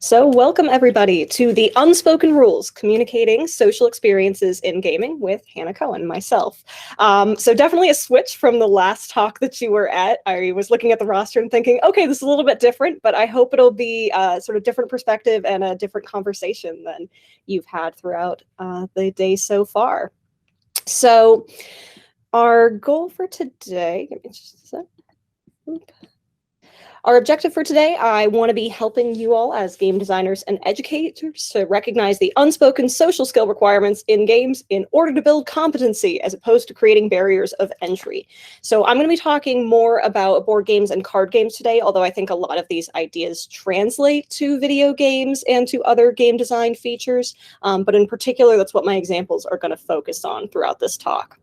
So welcome everybody to the Unspoken Rules, Communicating Social Experiences in Gaming with Hannah Cohen, myself. So definitely a switch from the last talk that you were at. I was looking at the roster and thinking, okay, this is a little bit different, but I hope it'll be a sort of different perspective and a different conversation than you've had throughout the day so far. So our goal for today, give me just a sec. Our objective for today, I want to be helping you all as game designers and educators to recognize the unspoken social skill requirements in games in order to build competency as opposed to creating barriers of entry. So I'm going to be talking more about board games and card games today, although I think a lot of these ideas translate to video games and to other game design features. But in particular, that's what my examples are going to focus on throughout this talk.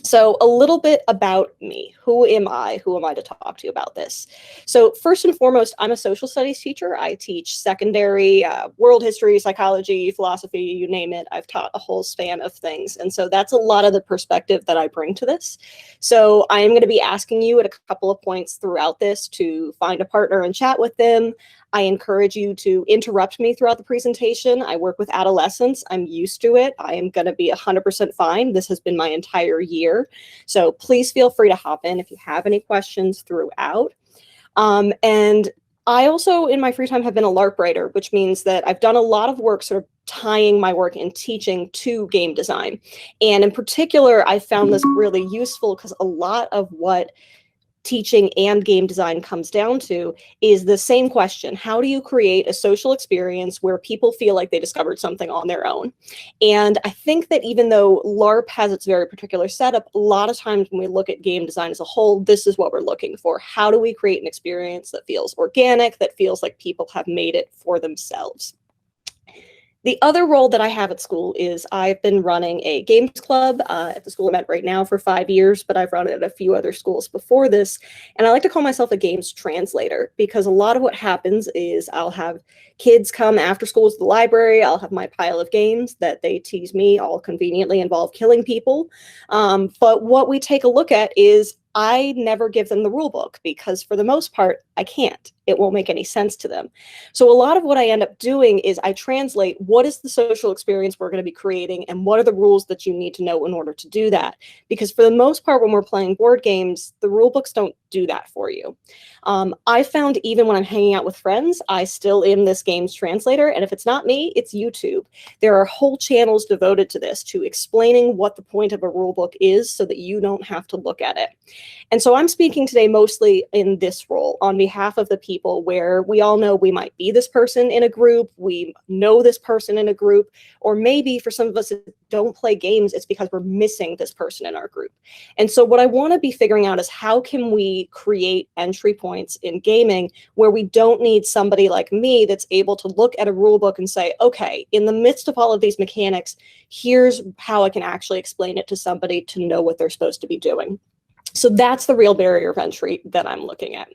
So a little bit about me. Who am I? Who am I to talk to you about this? So first and foremost, I'm a social studies teacher. I teach secondary, world history, psychology, philosophy, you name it. I've taught a whole span of things. And so that's a lot of the perspective that I bring to this. So I am going to be asking you at a couple of points throughout this to find a partner and chat with them. I encourage you to interrupt me throughout the presentation. I work with adolescents. I'm used to it. I am going to be 100% fine. This has been my entire year. So please feel free to hop in if you have any questions throughout. And I also, in my free time, have been a LARP writer, which means that I've done a lot of work sort of tying my work and teaching to game design. And in particular, I found this really useful because a lot of what teaching and game design comes down to is the same question. How do you create a social experience where people feel like they discovered something on their own? And I think that even though LARP has its very particular setup, a lot of times when we look at game design as a whole, this is what we're looking for. How do we create an experience that feels organic, that feels like people have made it for themselves? The other role that I have at school is I've been running a games club at the school I'm at right now for 5 years, but I've run it at a few other schools before this. And I like to call myself a games translator because a lot of what happens is I'll have kids come after school to the library. I'll have my pile of games that they tease me all conveniently involve killing people. But what we take a look at is I never give them the rule book because for the most part, I can't. It won't make any sense to them. So a lot of what I end up doing is I translate what is the social experience we're going to be creating and what are the rules that you need to know in order to do that. Because for the most part, when we're playing board games, the rule books don't do that for you. I found even when I'm hanging out with friends, I still am this games translator. And if it's not me, it's YouTube. There are whole channels devoted to this, to explaining what the point of a rule book is so that you don't have to look at it. And so I'm speaking today mostly in this role on behalf of the people where we all know we might be this person in a group, we know this person in a group, or maybe for some of us that don't play games, it's because we're missing this person in our group. And so what I want to be figuring out is how can we create entry points in gaming where we don't need somebody like me that's able to look at a rule book and say, okay, in the midst of all of these mechanics, here's how I can actually explain it to somebody to know what they're supposed to be doing. So that's the real barrier of entry that I'm looking at.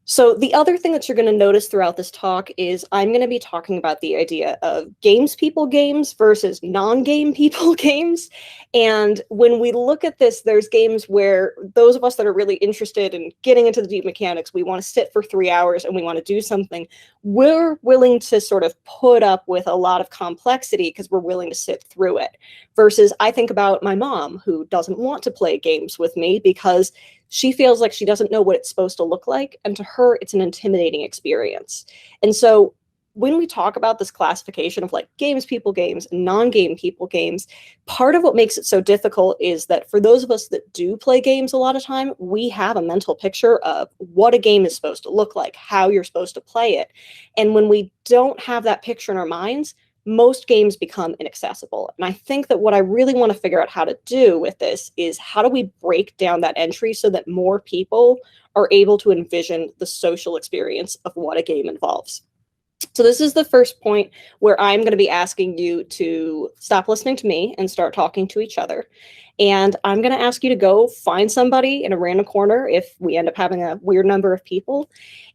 So the other thing that you're going to notice throughout this talk is I'm going to be talking about the idea of games people games versus non-game people games. And when we look at this, there's games where those of us that are really interested in getting into the deep mechanics, we want to sit for 3 hours and we want to do something. We're willing to sort of put up with a lot of complexity because we're willing to sit through it. Versus I think about my mom who doesn't want to play games with me because she feels like she doesn't know what it's supposed to look like. And to her, it's an intimidating experience. And so when we talk about this classification of like games people games and non-game people games, part of what makes it so difficult is that for those of us that do play games a lot of time, we have a mental picture of what a game is supposed to look like, how you're supposed to play it. And when we don't have that picture in our minds, most games become inaccessible. And I think that what I really want to figure out how to do with this is how do we break down that entry so that more people are able to envision the social experience of what a game involves. So this is the first point where I'm going to be asking you to stop listening to me and start talking to each other. And I'm going to ask you to go find somebody in a random corner if we end up having a weird number of people.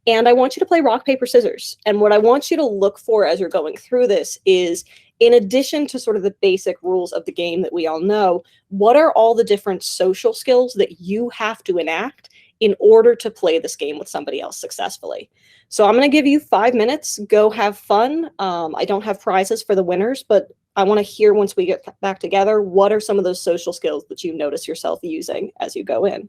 And I want you to play rock, paper, scissors. And what I want you to look for as you're going through this is, in addition to sort of the basic rules of the game that we all know, what are all the different social skills that you have to enact in order to play this game with somebody else successfully. So I'm going to give you 5 minutes. Go have fun. I don't have prizes for the winners, but I want to hear, once we get back together, what are some of those social skills that you notice yourself using as you go in?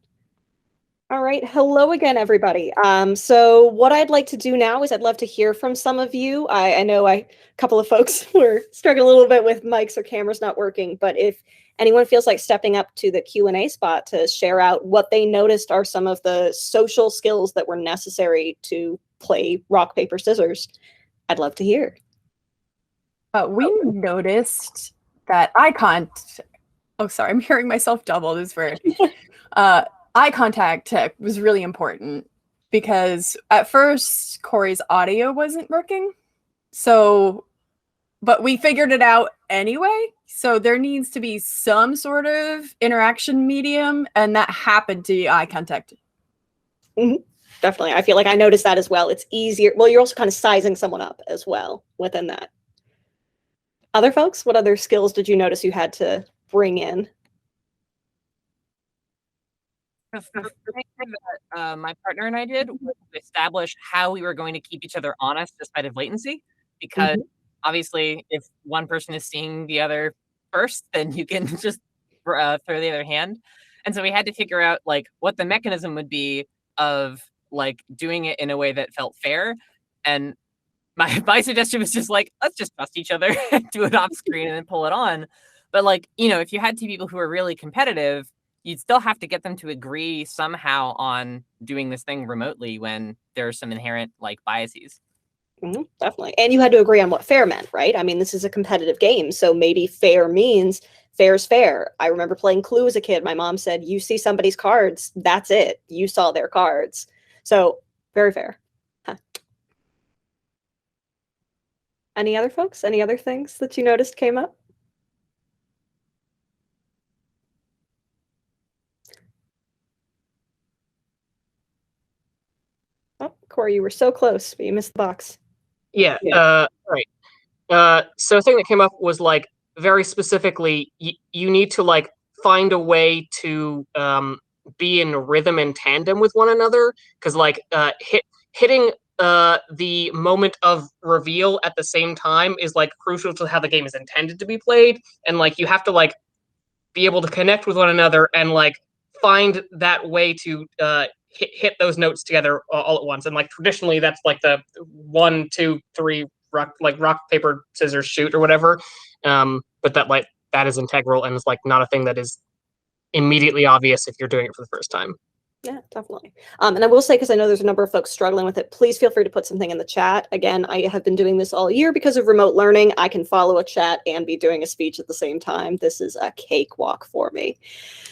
All right. Hello again, everybody. So what I'd like to do now is I'd love to hear from some of you. I know a couple of folks were struggling a little bit with mics or cameras not working, but if anyone feels like stepping up to the Q&A spot to share out what they noticed are some of the social skills that were necessary to play rock, paper, scissors, I'd love to hear. We noticed that eye contact. Oh, sorry, I'm hearing myself double. This is weird. Eye contact was really important because at first Corey's audio wasn't working. So, but we figured it out anyway. So there needs to be some sort of interaction medium, and that happened to be eye contact. Mm-hmm. Definitely. I feel like I noticed that as well. It's easier. Well, you're also kind of sizing someone up as well within that. Other folks, what other skills did you notice you had to bring in? The first thing that my partner and I did was to establish how we were going to keep each other honest despite of latency, because obviously if one person is seeing the other first, then you can just throw the other hand. And so we had to figure out like what the mechanism would be of like doing it in a way that felt fair. And my suggestion was just like, let's just trust each other, do it off screen and then pull it on. But like, you know, if you had two people who are really competitive, you'd still have to get them to agree somehow on doing this thing remotely when there's some inherent like biases. Definitely. And you had to agree on what fair meant, right? I mean, this is a competitive game, so maybe fair means fair's fair. I remember playing Clue as a kid. My mom said, you see somebody's cards, that's it. You saw their cards. So very fair. Huh. Any other folks? Any other things that you noticed came up? Oh, Corey, you were so close, but you missed the box. Yeah. Right. So a thing that came up was like very specifically, you need to like find a way to be in rhythm and tandem with one another, because like hitting the moment of reveal at the same time is like crucial to how the game is intended to be played, and like you have to like be able to connect with one another and like find that way to hit those notes together all at once. And like traditionally that's like the 1, 2, 3 rock paper scissors shoot or whatever, but that is integral and is like not a thing that is immediately obvious if you're doing it for the first time. Yeah, definitely. And I will say, because I know there's a number of folks struggling with it, please feel free to put something in the chat. Again, I have been doing this all year because of remote learning. I can follow a chat and be doing a speech at the same time. This is a cakewalk for me.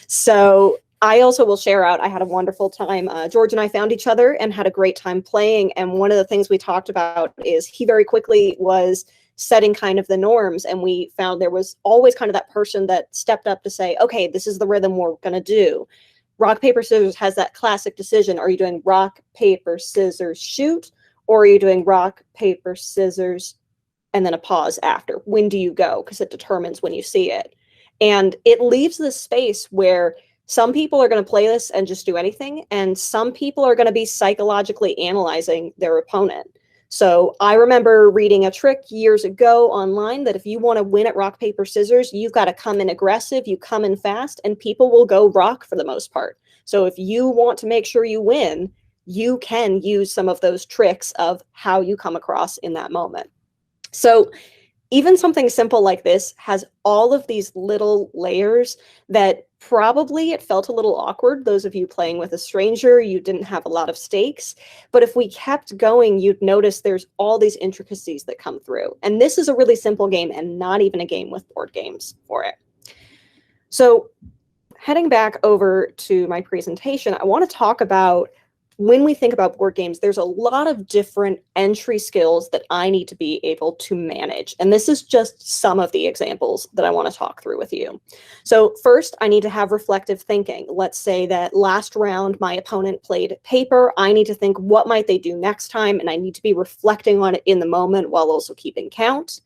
So I also will share out, I had a wonderful time. George and I found each other and had a great time playing. And one of the things we talked about is he very quickly was setting kind of the norms. And we found there was always kind of that person that stepped up to say, okay, this is the rhythm we're going to do. Rock, paper, scissors has that classic decision. Are you doing rock, paper, scissors, shoot? Or are you doing rock, paper, scissors, and then a pause after? When do you go? Because it determines when you see it. And it leaves this space where some people are going to play this and just do anything, and some people are going to be psychologically analyzing their opponent. So I remember reading a trick years ago online that if you want to win at rock, paper, scissors, you've got to come in aggressive, you come in fast, and people will go rock for the most part. So if you want to make sure you win, you can use some of those tricks of how you come across in that moment. So even something simple like this has all of these little layers that probably it felt a little awkward. Those of you playing with a stranger, you didn't have a lot of stakes. But if we kept going, you'd notice there's all these intricacies that come through. And this is a really simple game and not even a game with board games for it. So heading back over to my presentation, I want to talk about when we think about board games, there's a lot of different entry skills that I need to be able to manage. And this is just some of the examples that I want to talk through with you. So first, I need to have reflective thinking. Let's say that last round, my opponent played paper. I need to think, what might they do next time? And I need to be reflecting on it in the moment while also keeping count.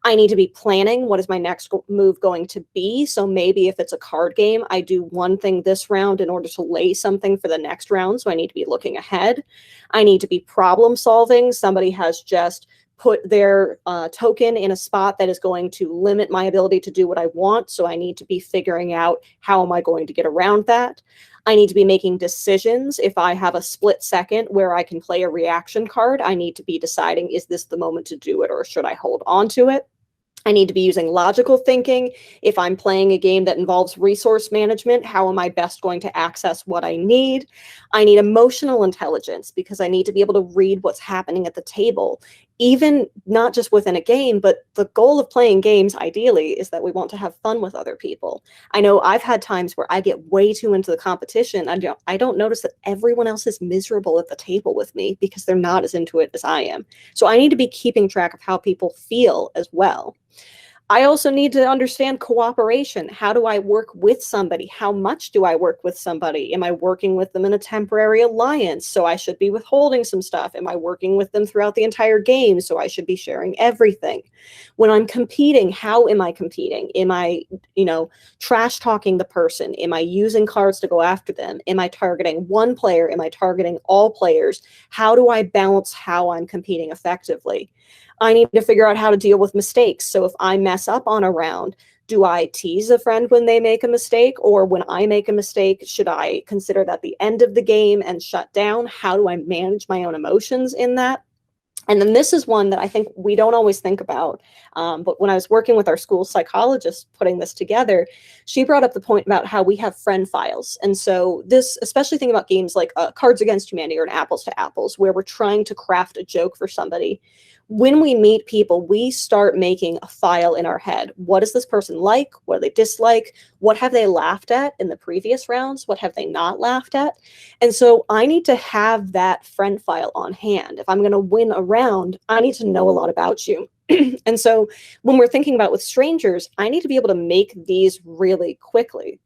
I need to be planning what is my next move going to be. So maybe if it's a card game, I do one thing this round in order to lay something for the next round. So I need to be looking ahead. I need to be problem solving. Somebody has just put their token in a spot that is going to limit my ability to do what I want. So I need to be figuring out how am I going to get around that. I need to be making decisions. If I have a split second where I can play a reaction card, I need to be deciding, is this the moment to do it or should I hold on to it? I need to be using logical thinking. If I'm playing a game that involves resource management, how am I best going to access what I need? I need emotional intelligence because I need to be able to read what's happening at the table, even not just within a game, but the goal of playing games ideally is that we want to have fun with other people. I know I've had times where I get way too into the competition. I don't notice that everyone else is miserable at the table with me because they're not as into it as I am. So I need to be keeping track of how people feel as well. I also need to understand cooperation. How do I work with somebody? How much do I work with somebody? Am I working with them in a temporary alliance? So I should be withholding some stuff. Am I working with them throughout the entire game? So I should be sharing everything. When I'm competing, how am I competing? Am I, trash talking the person? Am I using cards to go after them? Am I targeting one player? Am I targeting all players? How do I balance how I'm competing effectively? I need to figure out how to deal with mistakes. So if I mess up on a round, do I tease a friend when they make a mistake? Or when I make a mistake, should I consider that the end of the game and shut down? How do I manage my own emotions in that? And then this is one that I think we don't always think about. But when I was working with our school psychologist putting this together, she brought up the point about how we have friend files. And so this, especially thinking about games like Cards Against Humanity or an Apples to Apples, where we're trying to craft a joke for somebody. When we meet people, we start making a file in our head. What is this person like? What do they dislike? What have they laughed at in the previous rounds? What have they not laughed at? And so I need to have that friend file on hand. If I'm going to win a round, I need to know a lot about you. And so when we're thinking about with strangers, I need to be able to make these really quickly.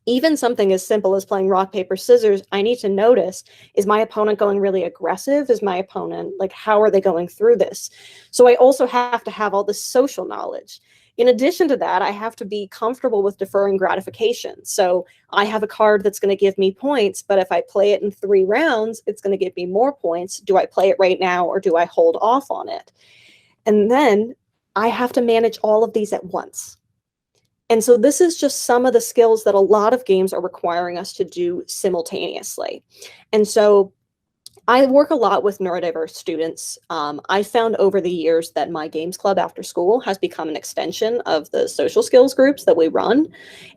Even something as simple as playing rock, paper, scissors, I need to notice, is my opponent going really aggressive? Is my opponent, how are they going through this? So I also have to have all this social knowledge. In addition to that, I have to be comfortable with deferring gratification. So I have a card that's going to give me points, but if I play it in 3 rounds, it's going to give me more points. Do I play it right now or do I hold off on it? And then I have to manage all of these at once. And so this is just some of the skills that a lot of games are requiring us to do simultaneously. And so I work a lot with neurodiverse students. I found over the years that my games club after school has become an extension of the social skills groups that we run.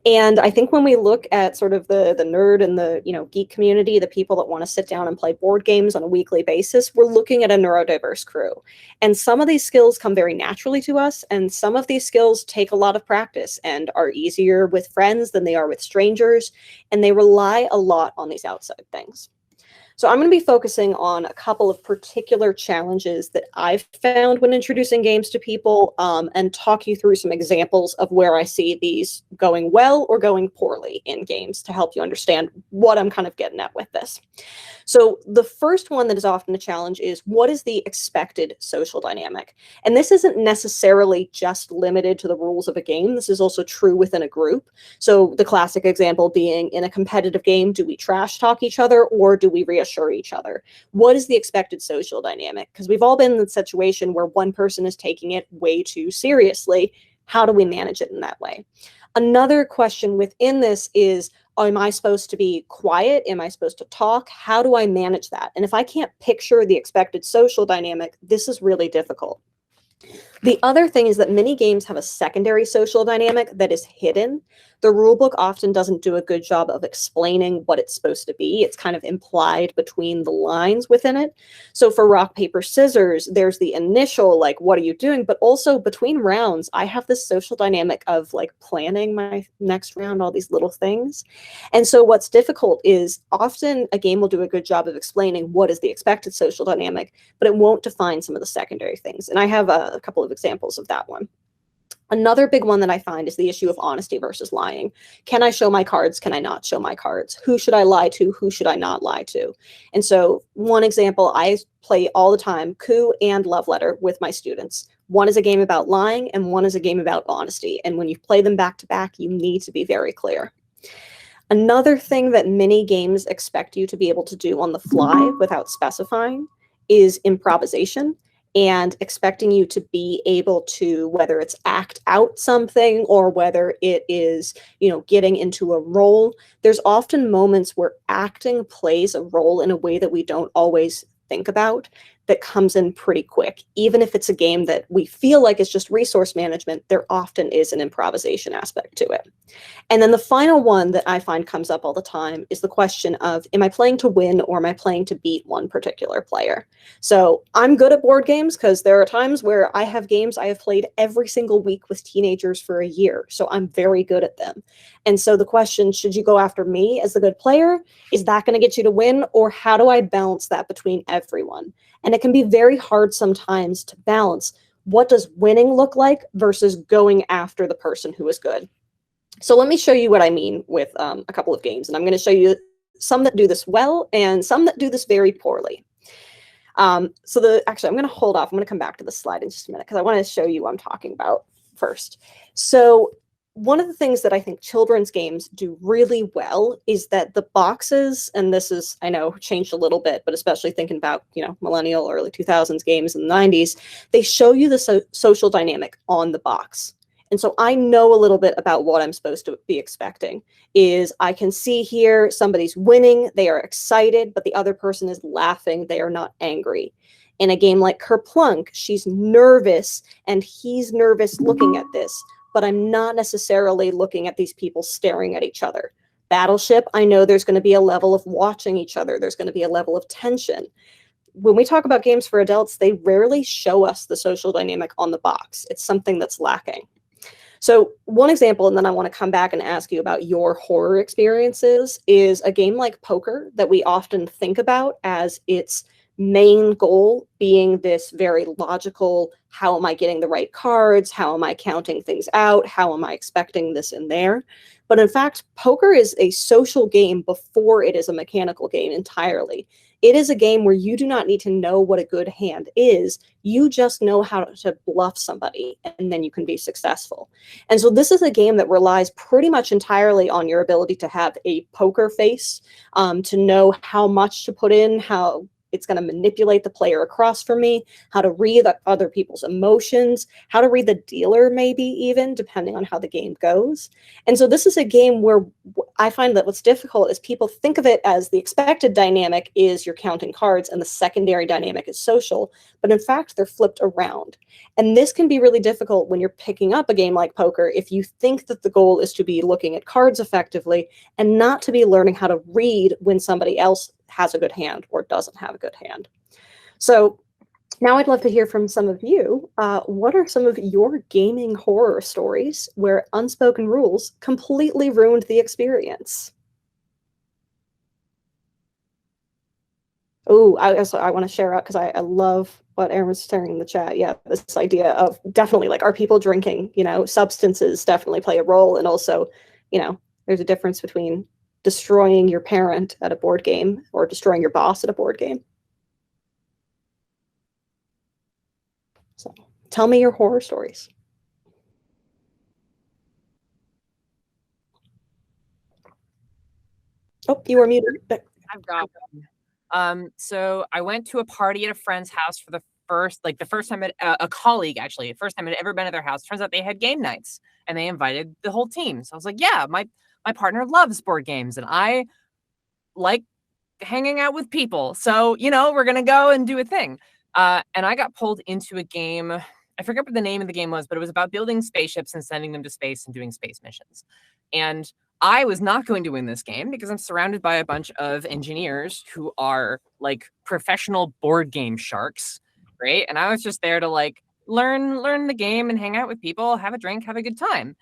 And I think when we look at sort of the nerd and the geek community, the people that want to sit down and play board games on a weekly basis, we're looking at a neurodiverse crew. And some of these skills come very naturally to us, and some of these skills take a lot of practice and are easier with friends than they are with strangers, and they rely a lot on these outside things. So I'm going to be focusing on a couple of particular challenges that I've found when introducing games to people, and talk you through some examples of where I see these going well or going poorly in games to help you understand what I'm kind of getting at with this. So the first one that is often a challenge is, what is the expected social dynamic? And this isn't necessarily just limited to the rules of a game. This is also true within a group. So the classic example being, in a competitive game, do we trash talk each other or do we reassure each other? What is the expected social dynamic? Because we've all been in the situation where one person is taking it way too seriously. How do we manage it in that way? Another question within this is, am I supposed to be quiet? Am I supposed to talk? How do I manage that? And if I can't picture the expected social dynamic, this is really difficult. The other thing is that many games have a secondary social dynamic that is hidden. The rulebook often doesn't do a good job of explaining what it's supposed to be. It's kind of implied between the lines within it. So for rock, paper, scissors, there's the initial, what are you doing? But also between rounds, I have this social dynamic of planning my next round, all these little things. And so what's difficult is often a game will do a good job of explaining what is the expected social dynamic, but it won't define some of the secondary things. And I have a couple of examples of that one. Another big one that I find is the issue of honesty versus lying. Can I show my cards? Can I not show my cards? Who should I lie to? Who should I not lie to? And so one example, I play all the time, Coup and Love Letter with my students. One is a game about lying and one is a game about honesty. And when you play them back to back, you need to be very clear. Another thing that many games expect you to be able to do on the fly without specifying is improvisation, and expecting you to be able to, whether it's act out something or whether it is, getting into a role. There's often moments where acting plays a role in a way that we don't always think about, that comes in pretty quick. Even if it's a game that we feel like is just resource management, there often is an improvisation aspect to it. And then the final one that I find comes up all the time is the question of, am I playing to win or am I playing to beat one particular player? So I'm good at board games because there are times where I have games I have played every single week with teenagers for a year. So I'm very good at them. And so the question, should you go after me as the good player? Is that going to get you to win? Or how do I balance that between everyone? And it can be very hard sometimes to balance what does winning look like versus going after the person who is good. So let me show you what I mean with a couple of games. And I'm going to show you some that do this well and some that do this very poorly. Actually, I'm going to hold off. I'm going to come back to the slide in just a minute because I want to show you what I'm talking about first. So one of the things that I think children's games do really well is that the boxes, and this is, I know, changed a little bit, but especially thinking about, millennial, early 2000s games in the 90s, they show you the social dynamic on the box. And so I know a little bit about what I'm supposed to be expecting. Is I can see here somebody's winning, they are excited, but the other person is laughing, they are not angry. In a game like Kerplunk, she's nervous and he's nervous looking at this, but I'm not necessarily looking at these people staring at each other. Battleship, I know there's going to be a level of watching each other. There's going to be a level of tension. When we talk about games for adults, they rarely show us the social dynamic on the box. It's something that's lacking. So one example, and then I want to come back and ask you about your horror experiences, is a game like poker that we often think about as its main goal being this very logical, how am I getting the right cards? How am I counting things out? How am I expecting this and there? But in fact, poker is a social game before it is a mechanical game entirely. It is a game where you do not need to know what a good hand is. You just know how to bluff somebody, and then you can be successful. And so this is a game that relies pretty much entirely on your ability to have a poker face, to know how much to put in, how it's going to manipulate the player across from me, how to read other people's emotions, how to read the dealer maybe even, depending on how the game goes. And so this is a game where I find that what's difficult is people think of it as the expected dynamic is you're counting cards and the secondary dynamic is social, but in fact, they're flipped around. And this can be really difficult when you're picking up a game like poker if you think that the goal is to be looking at cards effectively and not to be learning how to read when somebody else has a good hand or doesn't have a good hand. So now I'd love to hear from some of you. What are some of your gaming horror stories where unspoken rules completely ruined the experience? Oh, I want to share out because I love what Aaron was sharing in the chat. Yeah, this idea of definitely like, are people drinking? Substances definitely play a role. And also, there's a difference between destroying your parent at a board game or destroying your boss at a board game. So tell me your horror stories. Oh, you were muted. I've got one. So I went to a party at a friend's house for the first time at a colleague, actually, first time I'd ever been at their house. Turns out they had game nights and they invited the whole team. So I was like, yeah, my partner loves board games and I like hanging out with people. So, we're going to go and do a thing. And I got pulled into a game. I forget what the name of the game was, but it was about building spaceships and sending them to space and doing space missions. And I was not going to win this game because I'm surrounded by a bunch of engineers who are like professional board game sharks, right? And I was just there to like learn the game and hang out with people, have a drink, have a good time.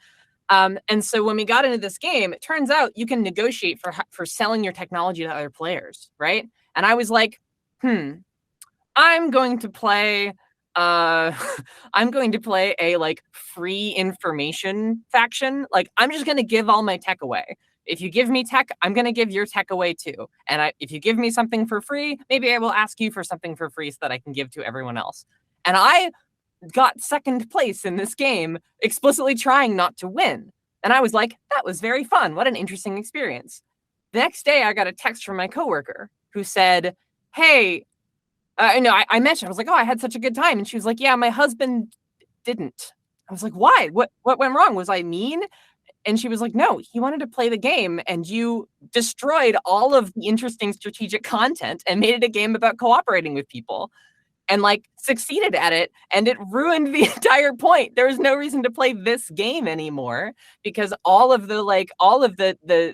And so when we got into this game, it turns out you can negotiate for selling your technology to other players, right? And I was like, I'm going to play I'm going to play a like free information faction. Like, I'm just going to give all my tech away. If you give me tech, I'm going to give your tech away too. And if you give me something for free, maybe I will ask you for something for free so that I can give to everyone else. And I got second place in this game, explicitly trying not to win. And I was like, that was very fun. What an interesting experience. The next day, I got a text from my coworker who said, hey, I mentioned, I was like, oh, I had such a good time. And she was like, yeah, my husband didn't. I was like, why? What went wrong? Was I mean? And she was like, no, he wanted to play the game and you destroyed all of the interesting strategic content and made it a game about cooperating with people and like succeeded at it. And it ruined the entire point. There was no reason to play this game anymore because all of the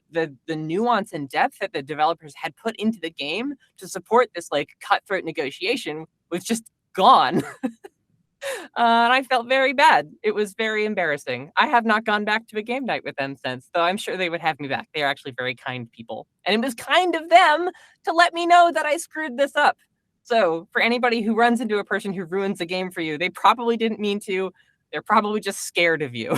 nuance and depth that the developers had put into the game to support this like cutthroat negotiation was just gone. And I felt very bad. It was very embarrassing. I have not gone back to a game night with them since, though I'm sure they would have me back. They are actually very kind people. And it was kind of them to let me know that I screwed this up. So for anybody who runs into a person who ruins the game for you, they probably didn't mean to. They're probably just scared of you.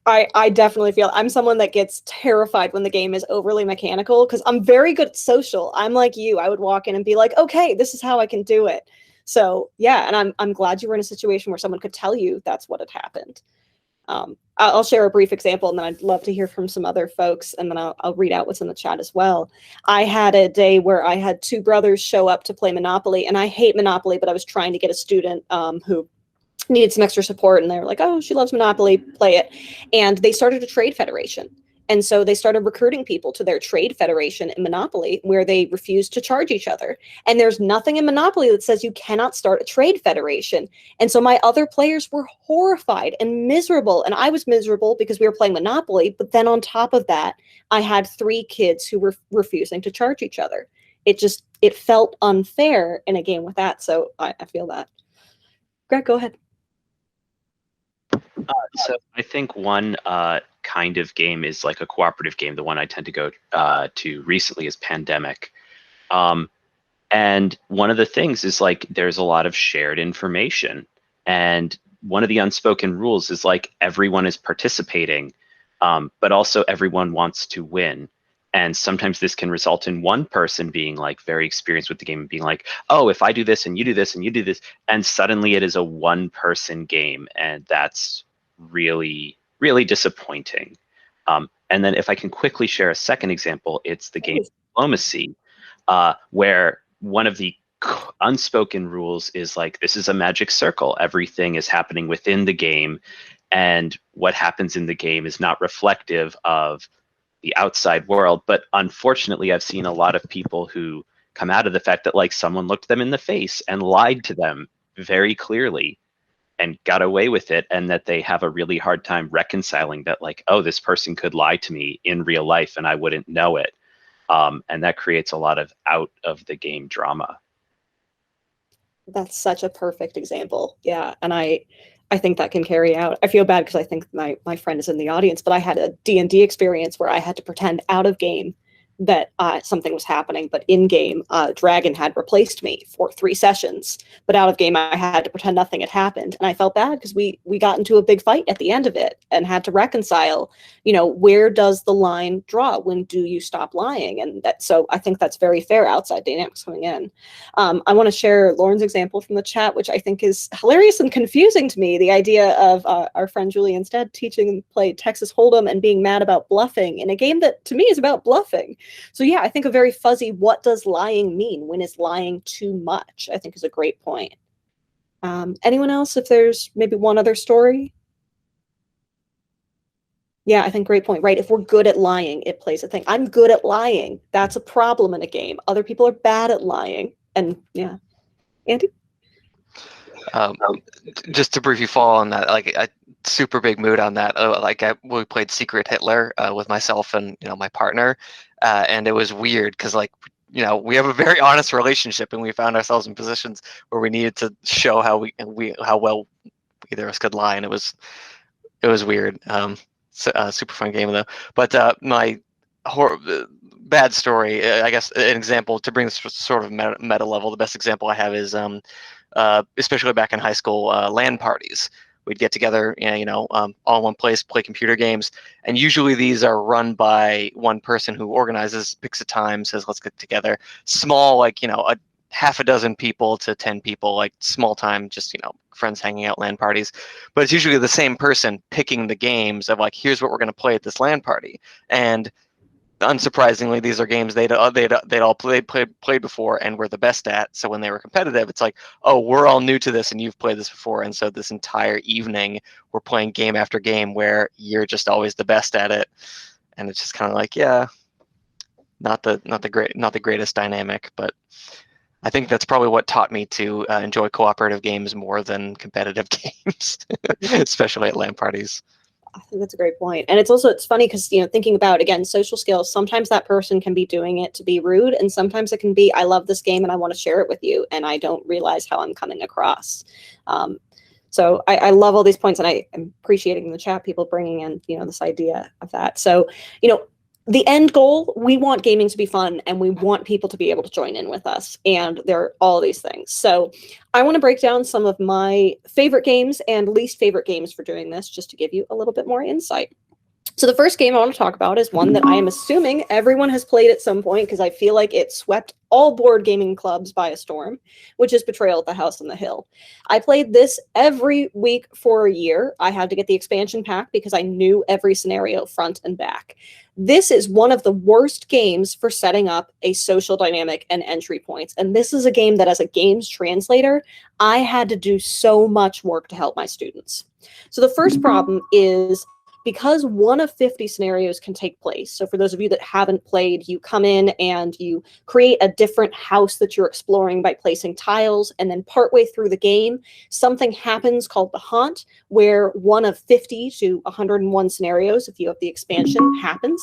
I definitely feel I'm someone that gets terrified when the game is overly mechanical because I'm very good at social. I'm like you. I would walk in and be like, okay, this is how I can do it. So yeah, and I'm glad you were in a situation where someone could tell you that's what had happened. I'll share a brief example and then I'd love to hear from some other folks and then I'll read out what's in the chat as well. I had a day where I had two brothers show up to play Monopoly and I hate Monopoly, but I was trying to get a student who needed some extra support and they were like, oh, she loves Monopoly, play it. And they started a trade federation. And so they started recruiting people to their trade federation in Monopoly where they refused to charge each other. And there's nothing in Monopoly that says you cannot start a trade federation. And so my other players were horrified and miserable. And I was miserable because we were playing Monopoly. But then on top of that, I had 3 kids who were refusing to charge each other. It felt unfair in a game with that. So I feel that. Greg, go ahead. So I think one kind of game is like a cooperative game. The one I tend to go to recently is Pandemic. And one of the things is like there's a lot of shared information. And one of the unspoken rules is like everyone is participating, but also everyone wants to win. And sometimes this can result in one person being like very experienced with the game and being like, oh, if I do this and you do this and you do this, and suddenly it is a one-person game. And that's really, really disappointing. And then if I can quickly share a second example, it's the game Diplomacy, where one of the unspoken rules is like, this is a magic circle. Everything is happening within the game. And what happens in the game is not reflective of the outside world. But unfortunately, I've seen a lot of people who come out of the fact that like someone looked them in the face and lied to them very clearly and got away with it, and that they have a really hard time reconciling that like, oh, this person could lie to me in real life and I wouldn't know it. And that creates a lot of out of the game drama. That's such a perfect example. Yeah. And I think that can carry out. I feel bad because I think my friend is in the audience, but I had a D&D experience where I had to pretend out of game that something was happening, but in game, Dragon had replaced me for 3 sessions. But out of game, I had to pretend nothing had happened, and I felt bad because we got into a big fight at the end of it and had to reconcile. You know, where does the line draw? When do you stop lying? And so I think that's very fair. Outside dynamics coming in. I want to share Lauren's example from the chat, which I think is hilarious and confusing to me. The idea of our friend Julie instead teaching them to play Texas Hold'em and being mad about bluffing in a game that to me is about bluffing. So yeah, I think a very fuzzy, what does lying mean? When is lying too much? I think is a great point. Anyone else, if there's maybe one other story? Yeah, I think great point, right? If we're good at lying, it plays a thing. I'm good at lying. That's a problem in a game. Other people are bad at lying. And yeah. Andy? Just to briefly follow on that, like a super big mood on that. We played Secret Hitler with myself and my partner, and it was weird because like we have a very honest relationship, and we found ourselves in positions where we needed to show how well either of us could lie, and it was super fun game though. But my bad story. I guess an example to bring this sort of meta level. The best example I have is especially back in high school, LAN parties. We'd get together, all in one place, play computer games, and usually these are run by one person who organizes, picks a time, says let's get together. Small, like a half a dozen people to 10 people, like small time, just friends hanging out, LAN parties. But it's usually the same person picking the games of like, here's what we're going to play at this LAN party, and unsurprisingly, these are games they'd all played before and were the best at. So when they were competitive, it's like, oh, we're all new to this and you've played this before. And so this entire evening, we're playing game after game where you're just always the best at it. And it's just kind of like, yeah, not the greatest dynamic, but I think that's probably what taught me to enjoy cooperative games more than competitive games, especially at LAN parties. I think that's a great point. And it's funny because, thinking about, again, social skills, sometimes that person can be doing it to be rude. And sometimes it can be, I love this game and I want to share it with you. And I don't realize how I'm coming across. So I love all these points, and I am appreciating in the chat people bringing in, this idea of that. So, the end goal, we want gaming to be fun and we want people to be able to join in with us. And there are all these things. So I want to break down some of my favorite games and least favorite games for doing this, just to give you a little bit more insight. So the first game I want to talk about is one that I am assuming everyone has played at some point, because I feel like it swept all board gaming clubs by a storm, which is Betrayal at the House on the Hill. I played this every week for a year. I had to get the expansion pack because I knew every scenario front and back. This is one of the worst games for setting up a social dynamic and entry points. And this is a game that, as a games translator, I had to do so much work to help my students. So the first problem is, because 1 of 50 scenarios can take place. So for those of you that haven't played, you come in and you create a different house that you're exploring by placing tiles. And then partway through the game, something happens called the haunt, where 1 of 50 to 101 scenarios, if you have the expansion, happens.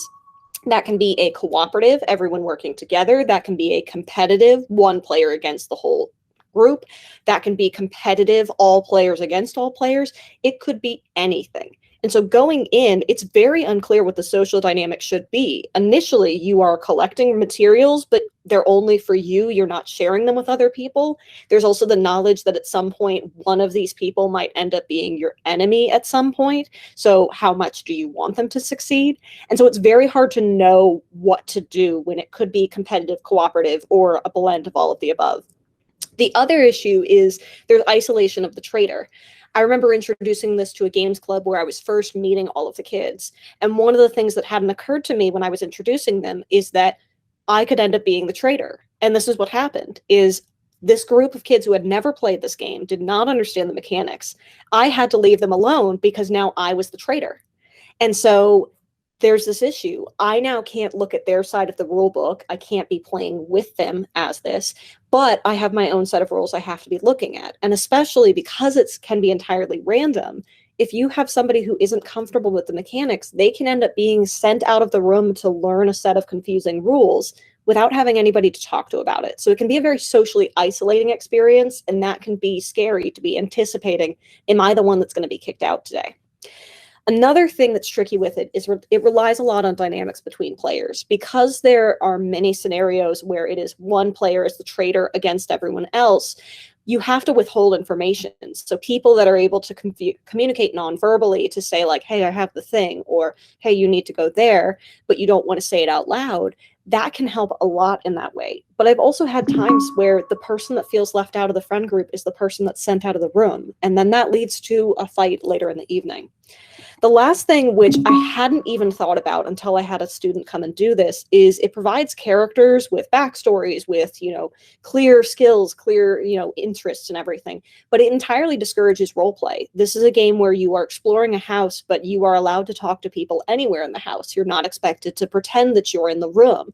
That can be a cooperative, everyone working together. That can be a competitive, one player against the whole group. That can be competitive, all players against all players. It could be anything. And so going in, it's very unclear what the social dynamic should be. Initially, you are collecting materials, but they're only for you. You're not sharing them with other people. There's also the knowledge that at some point, one of these people might end up being your enemy at some point. So how much do you want them to succeed? And so it's very hard to know what to do when it could be competitive, cooperative, or a blend of all of the above. The other issue is there's isolation of the traitor. I remember introducing this to a games club where I was first meeting all of the kids. And one of the things that hadn't occurred to me when I was introducing them is that I could end up being the traitor. And this is what happened, is this group of kids who had never played this game, did not understand the mechanics. I had to leave them alone because now I was the traitor. And so there's this issue. I now can't look at their side of the rule book. I can't be playing with them as this, but I have my own set of rules I have to be looking at. And especially because it can be entirely random, if you have somebody who isn't comfortable with the mechanics, they can end up being sent out of the room to learn a set of confusing rules without having anybody to talk to about it. So it can be a very socially isolating experience, and that can be scary to be anticipating, am I the one that's going to be kicked out today? Another thing that's tricky with it is it relies a lot on dynamics between players. Because there are many scenarios where it is one player as the traitor against everyone else, you have to withhold information. So people that are able to communicate non-verbally to say like, hey, I have the thing, or hey, you need to go there, but you don't want to say it out loud, that can help a lot in that way. But I've also had times where the person that feels left out of the friend group is the person that's sent out of the room. And then that leads to a fight later in the evening. The last thing, which I hadn't even thought about until I had a student come and do this, is it provides characters with backstories, with, clear skills, clear, interests and everything. But it entirely discourages role play. This is a game where you are exploring a house, but you are allowed to talk to people anywhere in the house. You're not expected to pretend that you're in the room.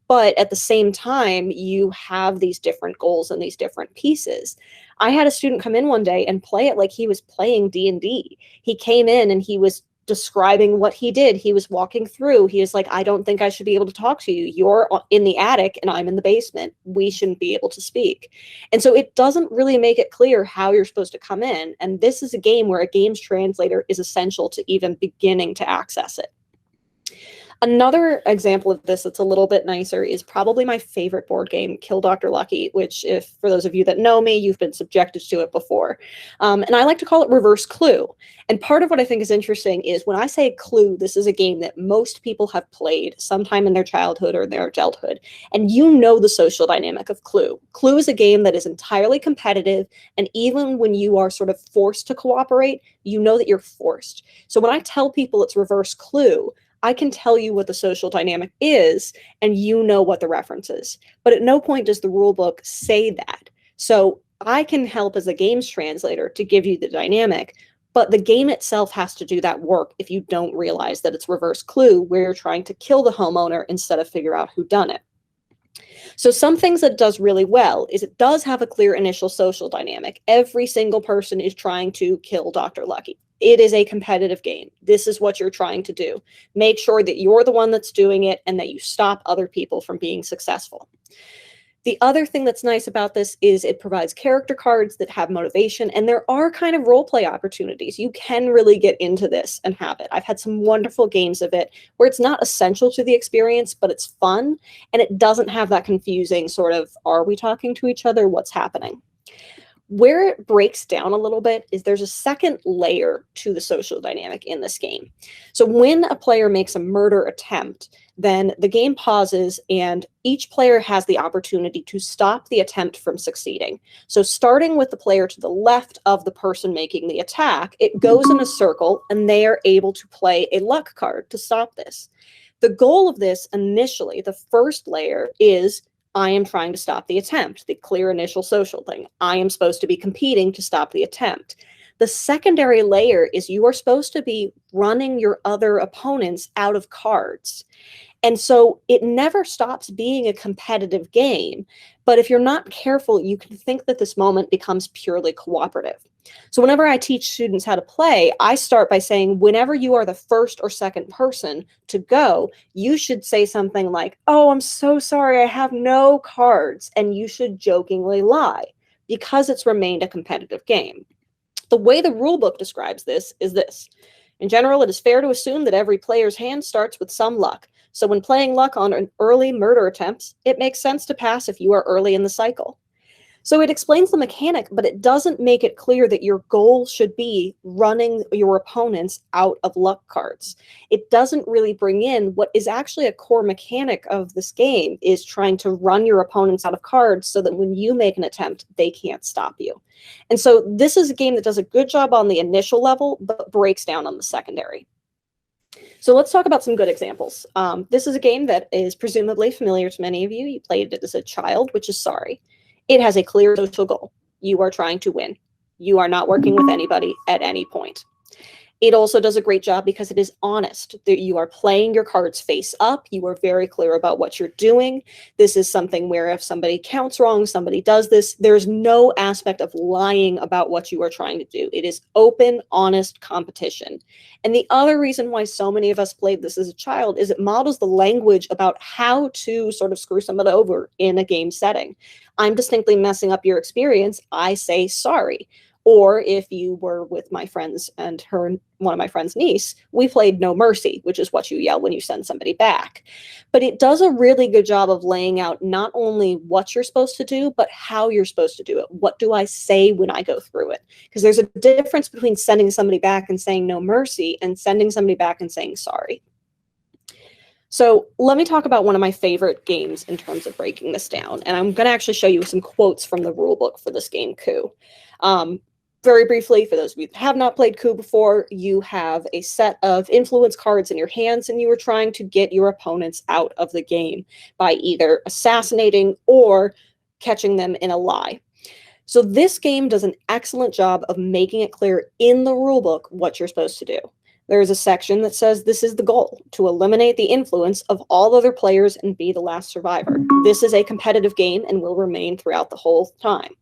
But at the same time, you have these different goals and these different pieces. I had a student come in one day and play it like he was playing D&D. He came in and he was describing what he did. He was walking through. He was like, I don't think I should be able to talk to you. You're in the attic and I'm in the basement. We shouldn't be able to speak. And so it doesn't really make it clear how you're supposed to come in. And this is a game where a games translator is essential to even beginning to access it. Another example of this that's a little bit nicer is probably my favorite board game, Kill Dr. Lucky, which, if for those of you that know me, you've been subjected to it before. And I like to call it reverse Clue. And part of what I think is interesting is when I say Clue, this is a game that most people have played sometime in their childhood or their adulthood. And you know the social dynamic of Clue. Clue is a game that is entirely competitive. And even when you are sort of forced to cooperate, you know that you're forced. So when I tell people it's reverse Clue, I can tell you what the social dynamic is, and you know what the reference is. But at no point does the rule book say that. So I can help as a games translator to give you the dynamic, but the game itself has to do that work if you don't realize that it's reverse Clue, where you're trying to kill the homeowner instead of figure out who done it. So some things that it does really well is it does have a clear initial social dynamic. Every single person is trying to kill Dr. Lucky. It is a competitive game. This is what you're trying to do. Make sure that you're the one that's doing it and that you stop other people from being successful. The other thing that's nice about this is it provides character cards that have motivation, and there are kind of role play opportunities. You can really get into this and have it. I've had some wonderful games of it where it's not essential to the experience, but it's fun, and it doesn't have that confusing sort of, are we talking to each other? What's happening? Where it breaks down a little bit is there's a second layer to the social dynamic in this game. So when a player makes a murder attempt, then the game pauses and each player has the opportunity to stop the attempt from succeeding. So starting with the player to the left of the person making the attack, it goes in a circle and they are able to play a luck card to stop this. The goal of this initially, the first layer, is I am trying to stop the attempt, the clear initial social thing. I am supposed to be competing to stop the attempt. The secondary layer is you are supposed to be running your other opponents out of cards. And so it never stops being a competitive game. But if you're not careful, you can think that this moment becomes purely cooperative. So whenever I teach students how to play, I start by saying, whenever you are the first or second person to go, you should say something like, oh, I'm so sorry, I have no cards. And you should jokingly lie because it's remained a competitive game. The way the rulebook describes this is this. In general, it is fair to assume that every player's hand starts with some luck. So when playing luck on an early murder attempts, it makes sense to pass if you are early in the cycle. So it explains the mechanic, but it doesn't make it clear that your goal should be running your opponents out of luck cards. It doesn't really bring in what is actually a core mechanic of this game, is trying to run your opponents out of cards so that when you make an attempt, they can't stop you. And so this is a game that does a good job on the initial level, but breaks down on the secondary. So let's talk about some good examples. This is a game that is presumably familiar to many of you. You played it as a child, which is Sorry. It has a clear social goal. You are trying to win. You are not working with anybody at any point. It also does a great job because it is honest, that you are playing your cards face up. You are very clear about what you're doing. This is something where if somebody counts wrong, somebody does this, there's no aspect of lying about what you are trying to do. It is open, honest competition. And the other reason why so many of us played this as a child is it models the language about how to sort of screw somebody over in a game setting. I'm distinctly messing up your experience. I say sorry. Or if you were with my friends and one of my friends' niece, we played No Mercy, which is what you yell when you send somebody back. But it does a really good job of laying out not only what you're supposed to do, but how you're supposed to do it. What do I say when I go through it? Because there's a difference between sending somebody back and saying No Mercy and sending somebody back and saying sorry. So let me talk about one of my favorite games in terms of breaking this down. And I'm going to actually show you some quotes from the rulebook for this game, Coup. Very briefly, for those of you that have not played Coup before, you have a set of influence cards in your hands, and you are trying to get your opponents out of the game by either assassinating or catching them in a lie. So this game does an excellent job of making it clear in the rulebook what you're supposed to do. There is a section that says this is the goal, to eliminate the influence of all other players and be the last survivor. This is a competitive game and will remain throughout the whole time.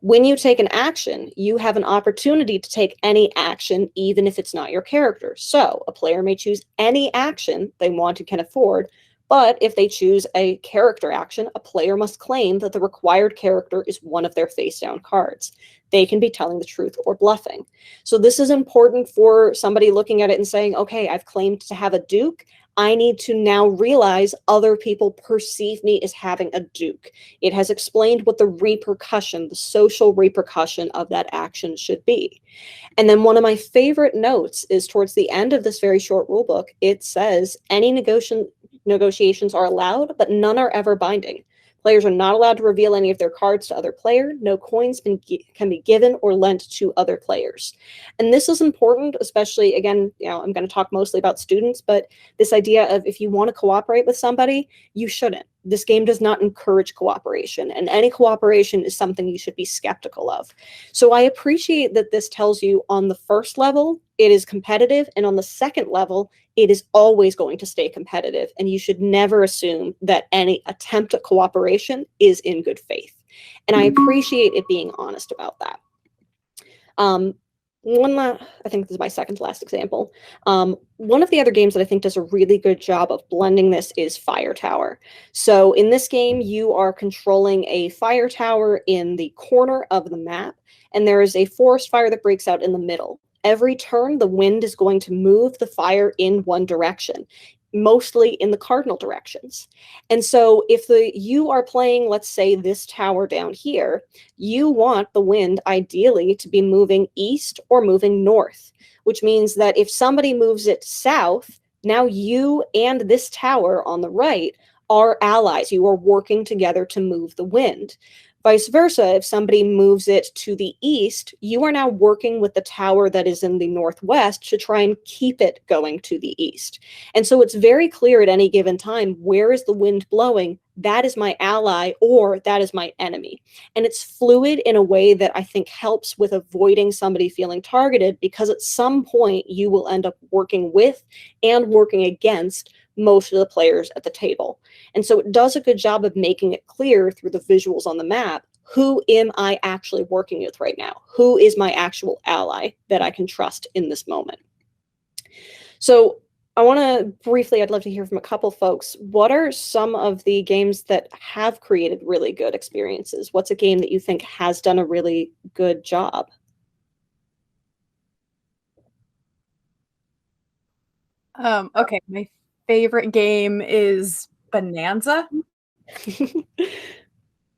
When you take an action, you have an opportunity to take any action, even if it's not your character. So a player may choose any action they want and can afford, but if they choose a character action, a player must claim that the required character is one of their face-down cards. They can be telling the truth or bluffing. So this is important for somebody looking at it and saying, okay, I've claimed to have a Duke. I need to now realize other people perceive me as having a duke. It has explained what the repercussion, the social repercussion of that action should be. And then one of my favorite notes is towards the end of this very short rule book. It says any negotiations are allowed, but none are ever binding. Players are not allowed to reveal any of their cards to other player. No coins can be given or lent to other players. And this is important, especially, again, I'm going to talk mostly about students, but this idea of if you want to cooperate with somebody, you shouldn't. This game does not encourage cooperation, and any cooperation is something you should be skeptical of. So I appreciate that this tells you on the first level, it is competitive, and on the second level, it is always going to stay competitive, and you should never assume that any attempt at cooperation is in good faith. And I appreciate it being honest about that. I think this is my second to last example. One of the other games that I think does a really good job of blending this is Fire Tower. So in this game, you are controlling a fire tower in the corner of the map, and there is a forest fire that breaks out in the middle. Every turn, the wind is going to move the fire in one direction, mostly in the cardinal directions. And so if you are playing, let's say, this tower down here, you want the wind ideally to be moving east or moving north, which means that if somebody moves it south, now you and this tower on the right are allies. You are working together to move the wind. Vice versa, if somebody moves it to the east, you are now working with the tower that is in the northwest to try and keep it going to the east. And so it's very clear at any given time, where is the wind blowing? That is my ally, or that is my enemy. And it's fluid in a way that I think helps with avoiding somebody feeling targeted, because at some point you will end up working with and working against most of the players at the table. And so it does a good job of making it clear through the visuals on the map, who am I actually working with right now? Who is my actual ally that I can trust in this moment? So I want to briefly, I'd love to hear from a couple folks. What are some of the games that have created really good experiences? What's a game that you think has done a really good job? Okay, my favorite game is Bonanza.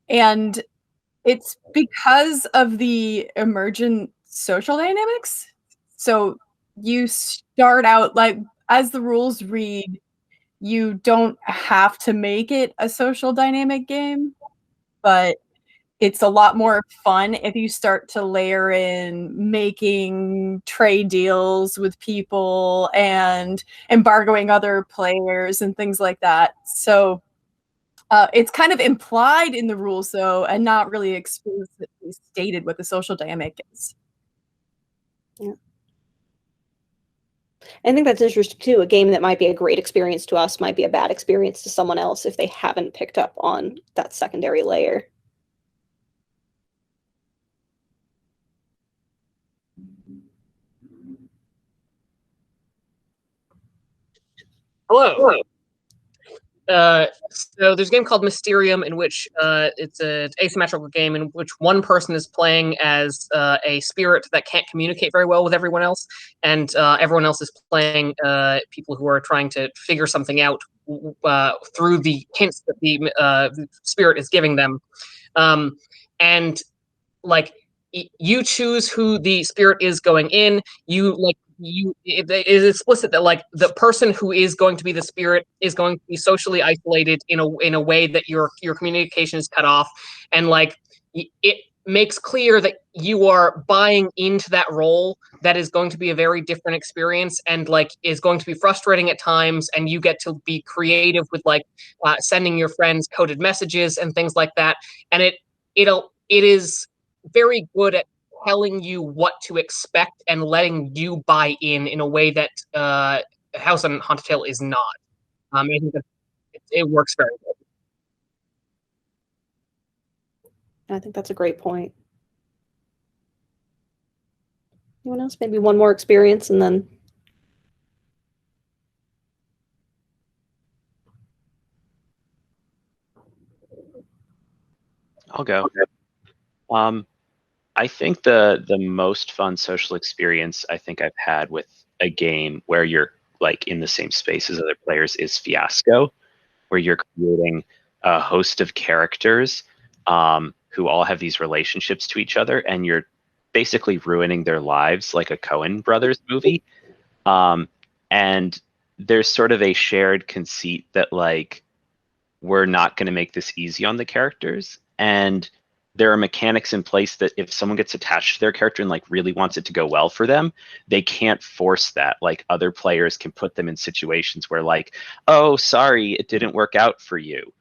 And it's because of the emergent social dynamics. So you start out, like, as the rules read, you don't have to make it a social dynamic game, but it's a lot more fun if you start to layer in making trade deals with people and embargoing other players and things like that. So it's kind of implied in the rules, though, and not really explicitly stated what the social dynamic is. Yeah. I think that's interesting, too. A game that might be a great experience to us might be a bad experience to someone else if they haven't picked up on that secondary layer. Hello. So there's a game called Mysterium in which it's an asymmetrical game in which one person is playing as a spirit that can't communicate very well with everyone else, and everyone else is playing people who are trying to figure something out through the hints that the spirit is giving them. And like you choose who the spirit is going in. It is explicit that like the person who is going to be the spirit is going to be socially isolated in a way that your communication is cut off, and like it makes clear that you are buying into that role. That is going to be a very different experience, and like is going to be frustrating at times, and you get to be creative with like sending your friends coded messages and things like that. And it is very good at telling you what to expect and letting you buy in a way that House on Haunted Hill is not. I think that it works very good. I think that's a great point. Anyone else? Maybe one more experience and then... I'll go. I think the most fun social experience I think I've had with a game where you're like in the same space as other players is Fiasco, where you're creating a host of characters who all have these relationships to each other, and you're basically ruining their lives like a Coen brothers movie. And there's sort of a shared conceit that like we're not going to make this easy on the characters, and there are mechanics in place that if someone gets attached to their character and like really wants it to go well for them, they can't force that. Like other players can put them in situations where like, oh, sorry, it didn't work out for you,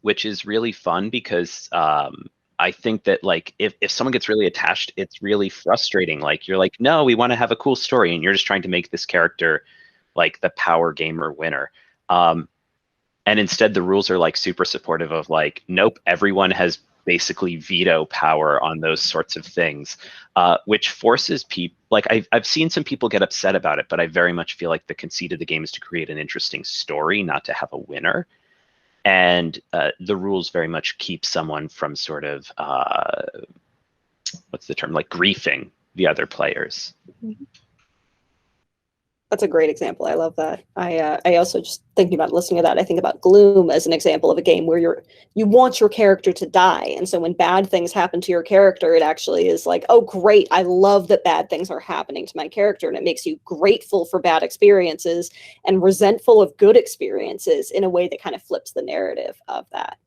which is really fun because I think that like if someone gets really attached, it's really frustrating. Like you're like, no, we want to have a cool story, and you're just trying to make this character like the power gamer winner. And instead the rules are like super supportive of like, nope, everyone has basically veto power on those sorts of things, which forces people, like I've seen some people get upset about it, but I very much feel like the conceit of the game is to create an interesting story, not to have a winner. And the rules very much keep someone from sort of, what's the term, like griefing the other players. That's a great example. I love that. I also, just thinking about listening to that, I think about Gloom as an example of a game where you want your character to die. And so when bad things happen to your character, it actually is like, oh, great. I love that bad things are happening to my character. And it makes you grateful for bad experiences and resentful of good experiences in a way that kind of flips the narrative of that.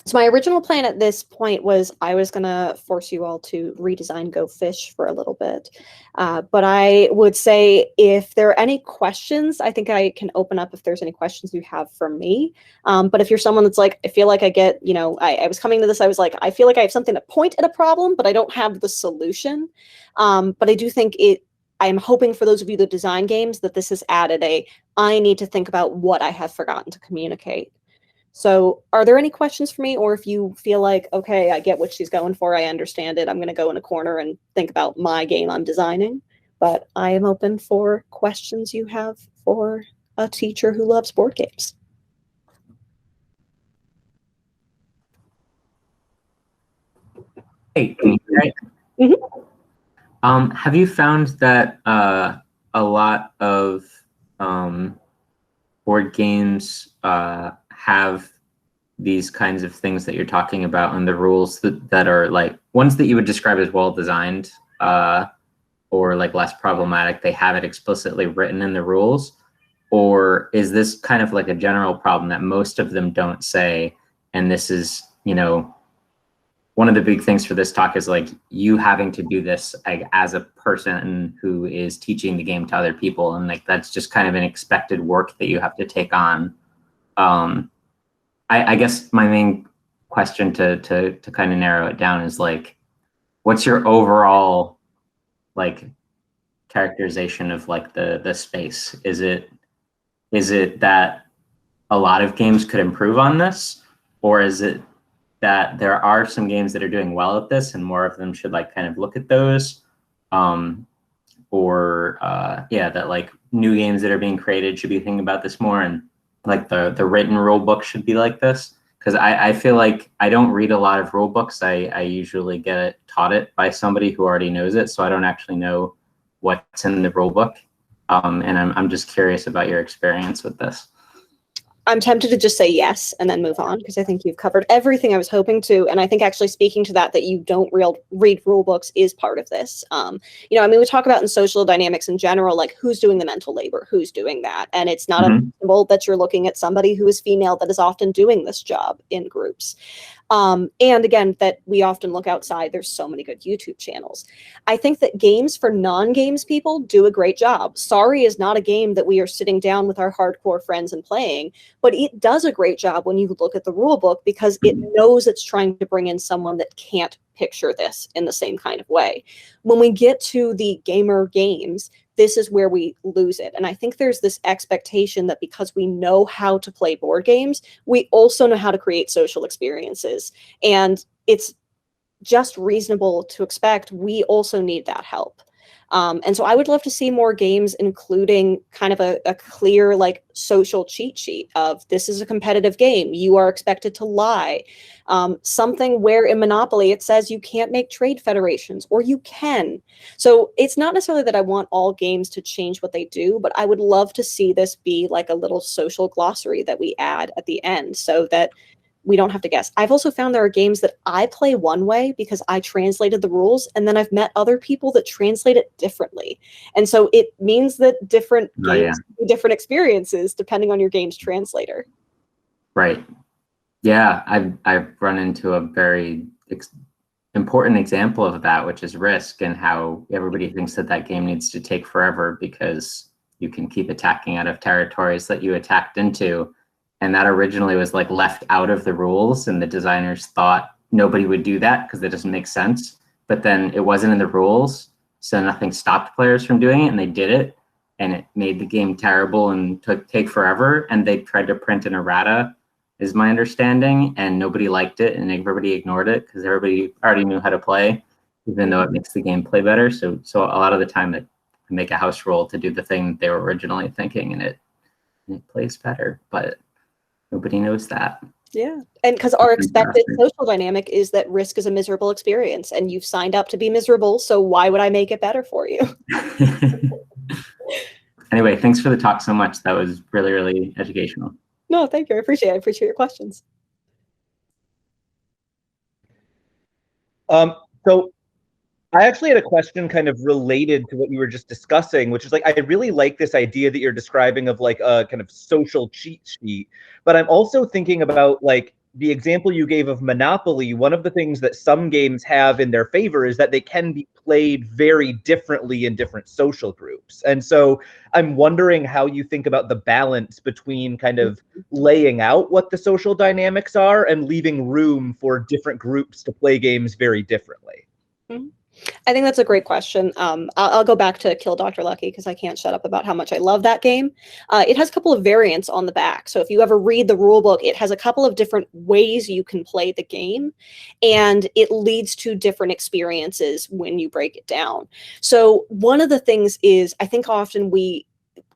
So my original plan at this point was I was going to force you all to redesign Go Fish for a little bit. But I would say if there are any questions, I think I can open up if there's any questions you have for me. But if you're someone that's like, I feel like I get, you know, I was coming to this, I was like, I feel like I have something to point at a problem, but I don't have the solution. But I do think I'm hoping for those of you that design games that this has added I need to think about what I have forgotten to communicate. So are there any questions for me? Or if you feel like, okay, I get what she's going for, I understand it, I'm going to go in a corner and think about my game I'm designing. But I am open for questions you have for a teacher who loves board games. Hey, can you hear me? Mm-hmm. Have you found that a lot of board games have these kinds of things that you're talking about and the rules that are like ones that you would describe as well designed or like less problematic, they have it explicitly written in the rules? Or is this kind of like a general problem that most of them don't say, and this is, you know, one of the big things for this talk is like you having to do this like, as a person who is teaching the game to other people, and like that's just kind of an expected work that you have to take on. I guess my main question to kind of narrow it down is like, what's your overall like characterization of like the space? Is it that a lot of games could improve on this, or is it that there are some games that are doing well at this and more of them should like kind of look at those, or that like new games that are being created should be thinking about this more, and like the written rule book should be like this? Because I feel like I don't read a lot of rule books. I usually get taught it by somebody who already knows it, so I don't actually know what's in the rule book. And I'm just curious about your experience with this. I'm tempted to just say yes and then move on, because I think you've covered everything I was hoping to. And I think actually speaking to that you don't read rule books is part of this. You know, I mean, we talk about in social dynamics in general, like who's doing the mental labor, who's doing that. And it's not unreasonable that you're looking at somebody who is female that is often doing this job in groups. And again, that we often look outside. There's so many good YouTube channels. I think that games for non-games people do a great job. Sorry is not a game that we are sitting down with our hardcore friends and playing, but it does a great job when you look at the rule book, because it knows it's trying to bring in someone that can't picture this in the same kind of way. When we get to the gamer games, this is where we lose it. And I think there's this expectation that because we know how to play board games, we also know how to create social experiences. And it's just reasonable to expect we also need that help. And so I would love to see more games including kind of a clear like social cheat sheet of this is a competitive game. You are expected to lie. Something where in Monopoly it says you can't make trade federations, or you can. So it's not necessarily that I want all games to change what they do, but I would love to see this be like a little social glossary that we add at the end so that we don't have to guess. I've also found there are games that I play one way because I translated the rules, and then I've met other people that translate it differently. And so it means that different games, different experiences depending on your game's translator. Right. Yeah, I've run into a very important example of that, which is Risk, and how everybody thinks that game needs to take forever because you can keep attacking out of territories that you attacked into. And that originally was like left out of the rules, and the designers thought nobody would do that because that doesn't make sense. But then it wasn't in the rules, so nothing stopped players from doing it, and they did it, and it made the game terrible and take forever. And they tried to print an errata, is my understanding, and nobody liked it, and everybody ignored it because everybody already knew how to play, even though it makes the game play better. So a lot of the time they make a house rule to do the thing they were originally thinking, and it plays better, but nobody knows that. Yeah, and because our expected social dynamic is that Risk is a miserable experience, and you've signed up to be miserable, so why would I make it better for you? Anyway, thanks for the talk so much. That was really, really educational. No, thank you. I appreciate your questions. So I actually had a question kind of related to what you were just discussing, which is like, I really like this idea that you're describing of like a kind of social cheat sheet, but I'm also thinking about like the example you gave of Monopoly. One of the things that some games have in their favor is that they can be played very differently in different social groups. And so I'm wondering how you think about the balance between kind of laying out what the social dynamics are and leaving room for different groups to play games very differently. Mm-hmm. I think that's a great question. I'll go back to Kill Dr. Lucky because I can't shut up about how much I love that game. It has a couple of variants on the back. So if you ever read the rule book, it has a couple of different ways you can play the game, and it leads to different experiences when you break it down. So one of the things is, I think often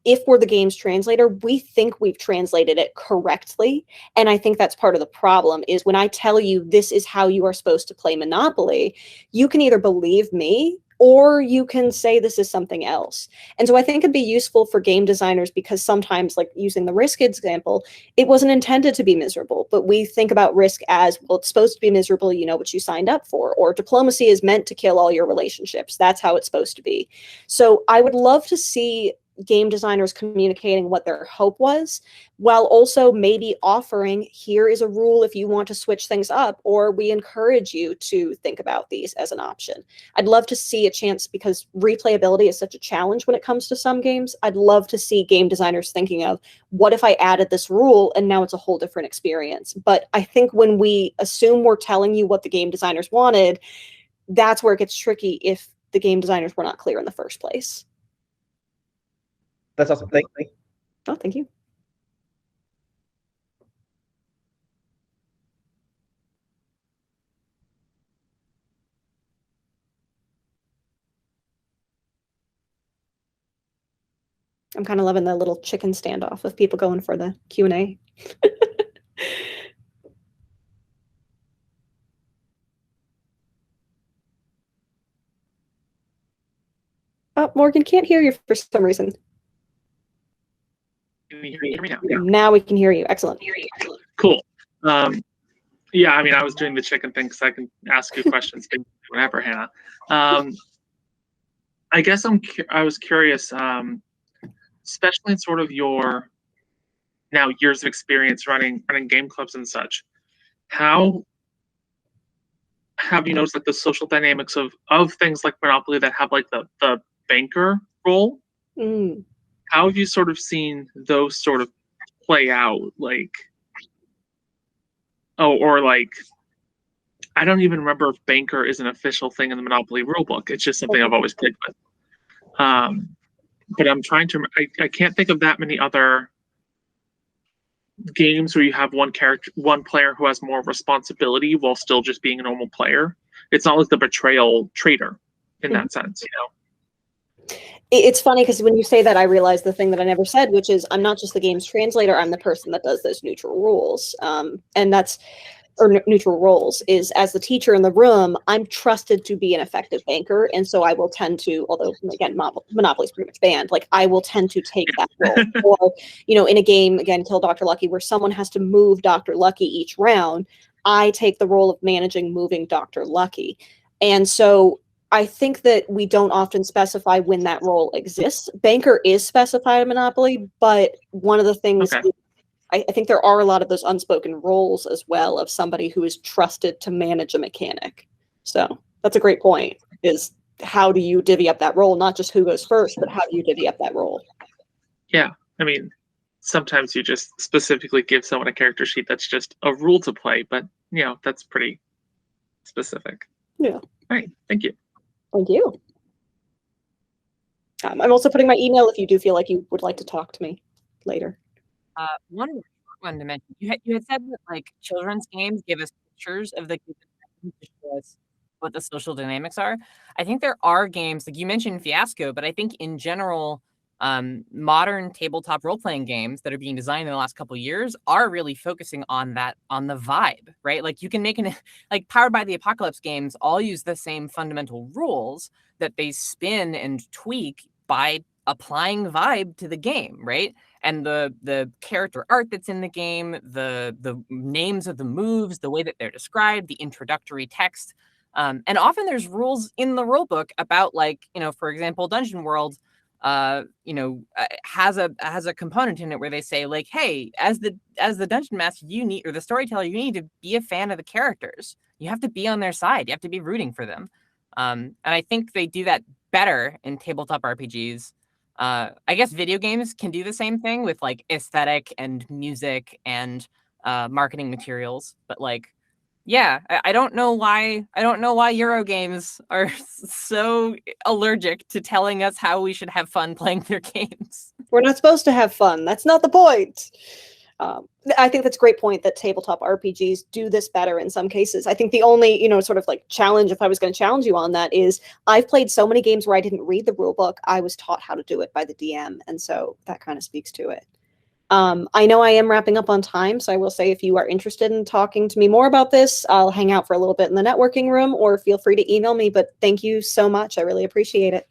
if we're the game's translator, we think we've translated it correctly. And I think that's part of the problem is when I tell you this is how you are supposed to play Monopoly, you can either believe me or you can say this is something else. And so I think it'd be useful for game designers because sometimes, like using the Risk example, it wasn't intended to be miserable, but we think about Risk as, well, it's supposed to be miserable, you know what you signed up for, or diplomacy is meant to kill all your relationships. That's how it's supposed to be. So I would love to see game designers communicating what their hope was, while also maybe offering, here is a rule if you want to switch things up, or we encourage you to think about these as an option. I'd love to see a chance, because replayability is such a challenge when it comes to some games. I'd love to see game designers thinking of, what if I added this rule and now it's a whole different experience? But I think when we assume we're telling you what the game designers wanted, that's where it gets tricky if the game designers were not clear in the first place. That's awesome. Thank you. Oh, thank you. I'm kind of loving the little chicken standoff of people going for the Q&A. Oh, Morgan, can't hear you for some reason. Can you hear me now? Now we can hear you. Excellent. Cool. Yeah, I mean, I was doing the chicken thing because I can ask you questions whenever, Hannah. I guess I was curious, especially in sort of your now years of experience running game clubs and such. How have you noticed like the social dynamics of things like Monopoly that have like the banker role? Mm. How have you sort of seen those sort of play out? Like, or like, I don't even remember if banker is an official thing in the Monopoly rulebook. It's just something I've always played with. But I'm trying to, I can't think of that many other games where you have one player who has more responsibility while still just being a normal player. It's not like the Betrayal traitor in that sense, you know? It's funny because when you say that, I realize the thing that I never said, which is I'm not just the game's translator. I'm the person that does those neutral rules. And that's, or neutral roles, is as the teacher in the room, I'm trusted to be an effective banker. And so I will tend to, although again, Monopoly's pretty much banned, like I will tend to take that role. Or, you know, in a game, again, Kill Dr. Lucky, where someone has to move Dr. Lucky each round, I take the role of managing moving Dr. Lucky. And so I think that we don't often specify when that role exists. Banker is specified in Monopoly, but one of the things Okay. I think there are a lot of those unspoken roles as well of somebody who is trusted to manage a mechanic. So that's a great point, is how do you divvy up that role? Not just who goes first, but how do you divvy up that role? Yeah, I mean, sometimes you just specifically give someone a character sheet that's just a rule to play, but, you know, that's pretty specific. Yeah. All right, thank you. Thank you. I'm also putting my email if you do feel like you would like to talk to me later. One to mention, you had said that like children's games give us pictures of the kids to show us what the social dynamics are. I think there are games like you mentioned Fiasco, but I think in general, modern tabletop role-playing games that are being designed in the last couple of years are really focusing on that, on the vibe, right? Like you can make like Powered by the Apocalypse games all use the same fundamental rules that they spin and tweak by applying vibe to the game, right? And the character art that's in the game, the names of the moves, the way that they're described, the introductory text. And often there's rules in the rule book about, like, you know, for example, Dungeon World, has a component in it where they say, like, hey, as the dungeon master, you need, or the storyteller, you need to be a fan of the characters. You have to be on their side. You have to be rooting for them. And I think they do that better in tabletop RPGs. I guess video games can do the same thing with like aesthetic and music and marketing materials, but like, yeah, I don't know why Euro games are so allergic to telling us how we should have fun playing their games. We're not supposed to have fun. That's not the point. I think that's a great point that tabletop RPGs do this better in some cases. I think the only, you know, sort of like challenge, if I was going to challenge you on that, is I've played so many games where I didn't read the rule book. I was taught how to do it by the DM. And so that kind of speaks to it. I know I am wrapping up on time, so I will say if you are interested in talking to me more about this, I'll hang out for a little bit in the networking room, or feel free to email me. But thank you so much. I really appreciate it.